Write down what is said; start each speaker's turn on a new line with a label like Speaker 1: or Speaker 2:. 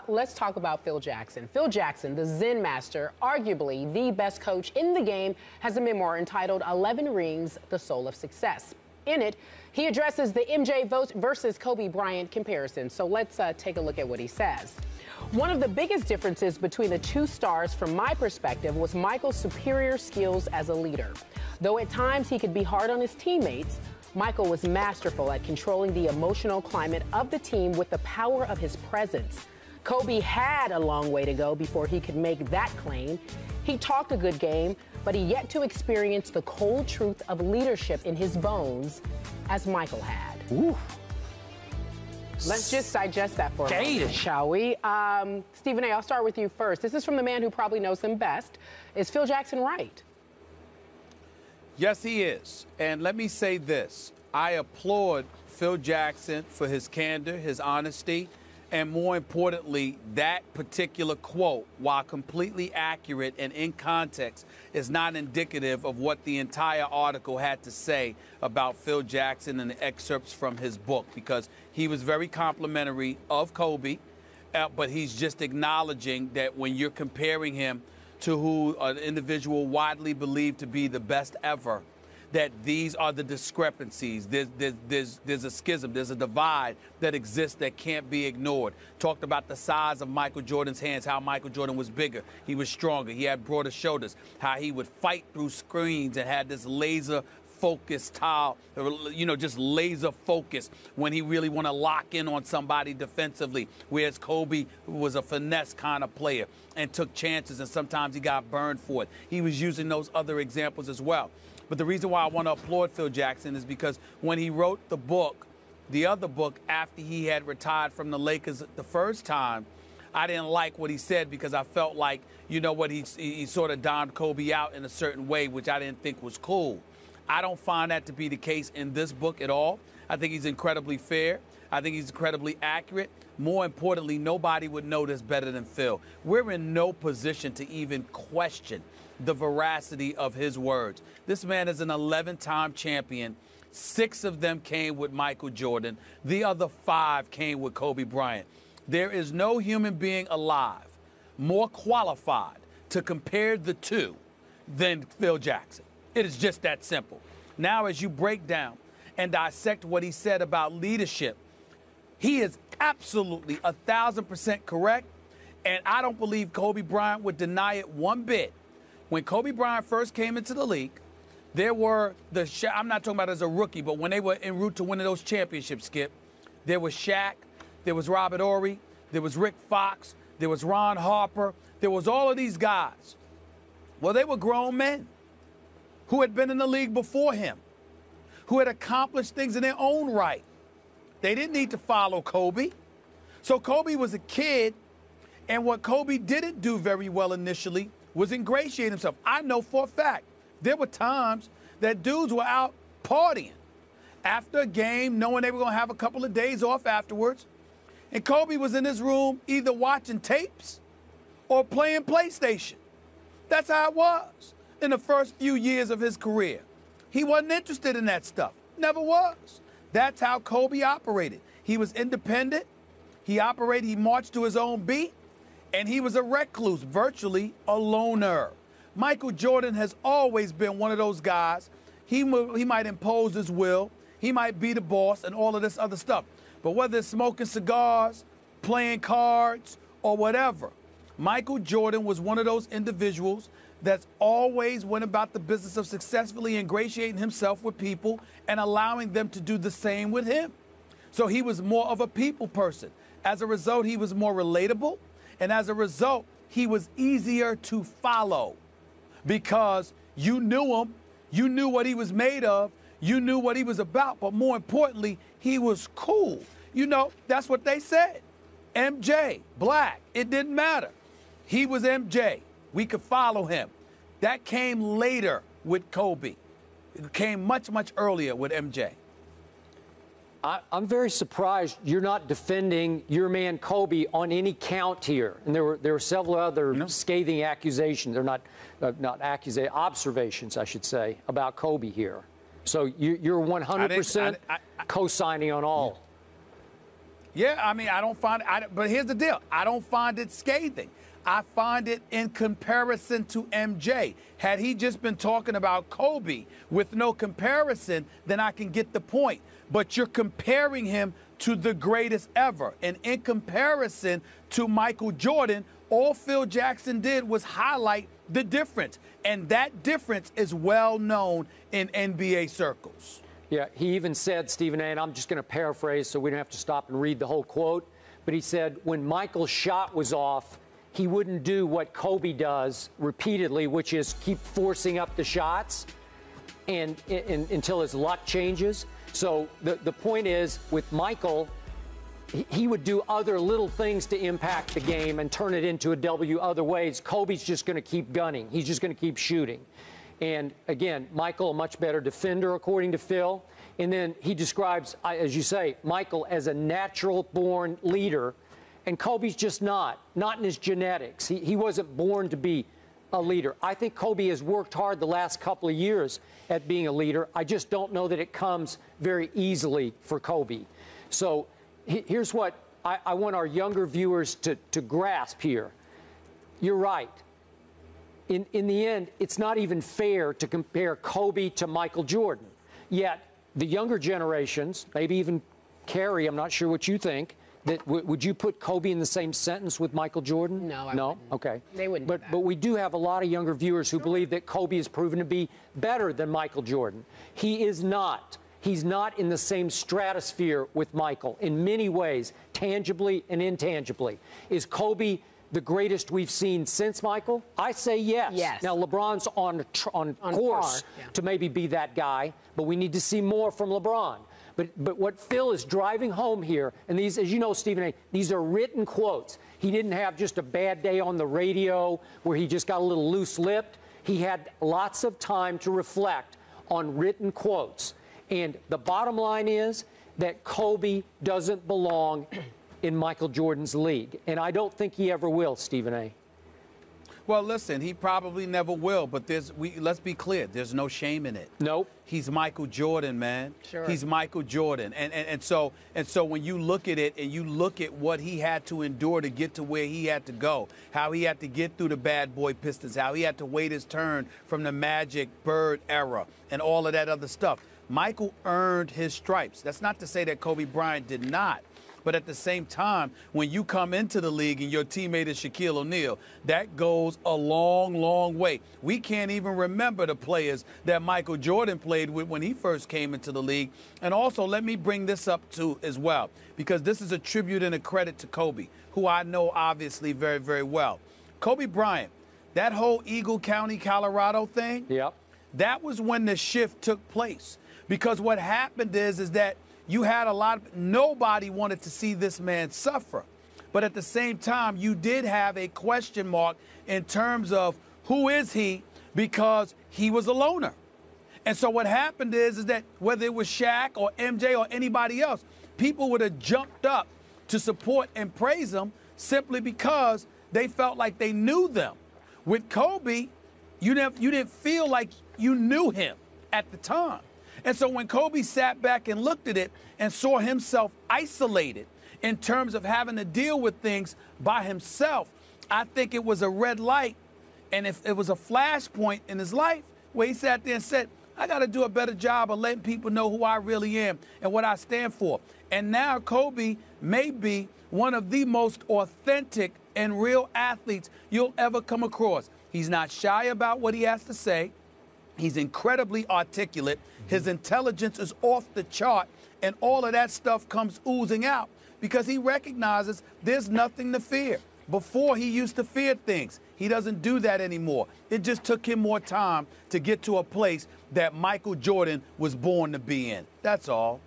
Speaker 1: Let's talk about Phil Jackson. Phil Jackson, the Zen master, arguably the best coach in the game, has a memoir entitled 11 Rings, The Soul of Success. In it, he addresses the MJ versus Kobe Bryant comparison. So let's take a look at what he says. One of the biggest differences between the two stars, from my perspective, was Michael's superior skills as a leader. Though at times he could be hard on his teammates, Michael was masterful at controlling the emotional climate of the team with the power of his presence. Kobe had a long way to go before he could make that claim. He talked a good game, but he yet to experience the cold truth of leadership in his bones as Michael had.
Speaker 2: Ooh.
Speaker 1: Let's just digest that for a moment, shall we? Stephen A., I'll start with you first. This is from the man who probably knows him best. Is Phil Jackson right?
Speaker 2: Yes, he is. And let me say this. I applaud Phil Jackson for his candor, his honesty, and more importantly, that particular quote, while completely accurate and in context, is not indicative of what the entire article had to say about Phil Jackson and the excerpts from his book, because he was very complimentary of Kobe, but he's just acknowledging that when you're comparing him to who an individual widely believed to be the best ever, that these are the discrepancies. There's a schism, there's a divide that exists that can't be ignored. Talked about the size of Michael Jordan's hands, how Michael Jordan was bigger, he was stronger, he had broader shoulders, how he would fight through screens and had this laser focus style, just laser focus when he really want to lock in on somebody defensively, whereas Kobe was a finesse kind of player and took chances, and sometimes he got burned for it. He was using those other examples as well. But the reason why I want to applaud Phil Jackson is because when he wrote the book, the other book, after he had retired from the Lakers the first time, I didn't like what he said because I felt like, he sort of domed Kobe out in a certain way, which I didn't think was cool. I don't find that to be the case in this book at all. I think he's incredibly fair. I think he's incredibly accurate. More importantly, nobody would know this better than Phil. We're in no position to even question the veracity of his words. This man is an 11-time champion. 6 of them came with Michael Jordan. The other 5 came with Kobe Bryant. There is no human being alive more qualified to compare the two than Phil Jackson. It is just that simple. Now, as you break down and dissect what he said about leadership, he is absolutely 1,000% correct, and I don't believe Kobe Bryant would deny it one bit. When Kobe Bryant first came into the league, there were I'm not talking about as a rookie, but when they were en route to winning those championships, Skip, there was Shaq, there was Robert Horry, there was Rick Fox, there was Ron Harper, there was all of these guys. Well, they were grown men who had been in the league before him, who had accomplished things in their own right. They didn't need to follow Kobe. So Kobe was a kid, and what Kobe didn't do very well initially was ingratiate himself. I know for a fact there were times that dudes were out partying after a game, knowing they were going to have a couple of days off afterwards, and Kobe was in his room either watching tapes or playing PlayStation. That's how it was in the first few years of his career. He wasn't interested in that stuff. Never was. That's how Kobe operated. He was independent. He marched to his own beat, and he was a recluse, virtually a loner. Michael Jordan has always been one of those guys. He might impose his will. He might be the boss and all of this other stuff. But whether it's smoking cigars, playing cards, or whatever, Michael Jordan was one of those individuals that's always went about the business of successfully ingratiating himself with people and allowing them to do the same with him. So he was more of a people person. As a result, he was more relatable. And as a result, he was easier to follow because you knew him, you knew what he was made of, you knew what he was about, but more importantly, he was cool. That's what they said. MJ, black, it didn't matter. He was MJ. We could follow him. That came later with Kobe. It came much, much earlier with MJ.
Speaker 3: I'm very surprised you're not defending your man Kobe on any count here. And there were several other scathing accusations. They're not observations, I should say, about Kobe here. So you're 100% co-signing on all.
Speaker 2: Yeah, I mean, I don't find it, but here's the deal. I don't find it scathing. I find it in comparison to MJ. Had he just been talking about Kobe with no comparison, then I can get the point. But you're comparing him to the greatest ever. And in comparison to Michael Jordan, all Phil Jackson did was highlight the difference. And that difference is well known in NBA circles.
Speaker 3: Yeah, he even said, Stephen A., and I'm just going to paraphrase so we don't have to stop and read the whole quote, but he said when Michael's shot was off, he wouldn't do what Kobe does repeatedly, which is keep forcing up the shots and until his luck changes. So the point is, with Michael, he would do other little things to impact the game and turn it into a W other ways. Kobe's just going to keep gunning. He's just going to keep shooting. And again, Michael, a much better defender, according to Phil. And then he describes, as you say, Michael as a natural-born leader. And Kobe's just not in his genetics. He wasn't born to be a leader. I think Kobe has worked hard the last couple of years at being a leader. I just don't know that it comes very easily for Kobe. So here's what I want our younger viewers to grasp here. You're right. In the end, it's not even fair to compare Kobe to Michael Jordan. Yet the younger generations, maybe even Carrie, I'm not sure what you think, that would you put Kobe in the same sentence with Michael Jordan?
Speaker 1: No, I wouldn't.
Speaker 3: Okay.
Speaker 1: They wouldn't do that.
Speaker 3: But we do have a lot of younger viewers who believe that Kobe has proven to be better than Michael Jordan. He is not. He's not in the same stratosphere with Michael in many ways, tangibly and intangibly. Is Kobe the greatest we've seen since Michael? I say yes.
Speaker 1: Yes.
Speaker 3: Now, LeBron's on course to maybe be that guy, but we need to see more from LeBron. But what Phil is driving home here, and these, as you know, Stephen A., these are written quotes. He didn't have just a bad day on the radio where he just got a little loose-lipped. He had lots of time to reflect on written quotes. And the bottom line is that Kobe doesn't belong in Michael Jordan's league. And I don't think he ever will, Stephen A.
Speaker 2: Well, listen, he probably never will, but let's be clear, there's no shame in it.
Speaker 3: Nope.
Speaker 2: He's Michael Jordan, man.
Speaker 1: Sure.
Speaker 2: He's Michael Jordan. And so when you look at it and you look at what he had to endure to get to where he had to go, how he had to get through the bad boy Pistons, how he had to wait his turn from the Magic Bird era and all of that other stuff, Michael earned his stripes. That's not to say that Kobe Bryant did not. But at the same time, when you come into the league and your teammate is Shaquille O'Neal, that goes a long, long way. We can't even remember the players that Michael Jordan played with when he first came into the league. And also, let me bring this up, too, as well, because this is a tribute and a credit to Kobe, who I know obviously very, very well. Kobe Bryant, that whole Eagle County, Colorado thing,
Speaker 3: Yep.
Speaker 2: that was when the shift took place. Because what happened is that you had nobody wanted to see this man suffer. But at the same time, you did have a question mark in terms of who is he, because he was a loner. And so what happened is that whether it was Shaq or MJ or anybody else, people would have jumped up to support and praise him simply because they felt like they knew them. With Kobe, you didn't feel like you knew him at the time. And so when Kobe sat back and looked at it and saw himself isolated in terms of having to deal with things by himself, I think it was a red light. And if it was a flashpoint in his life where he sat there and said, I got to do a better job of letting people know who I really am and what I stand for. And now Kobe may be one of the most authentic and real athletes you'll ever come across. He's not shy about what he has to say. He's incredibly articulate. His intelligence is off the chart, and all of that stuff comes oozing out because he recognizes there's nothing to fear. Before, he used to fear things. He doesn't do that anymore. It just took him more time to get to a place that Michael Jordan was born to be in. That's all.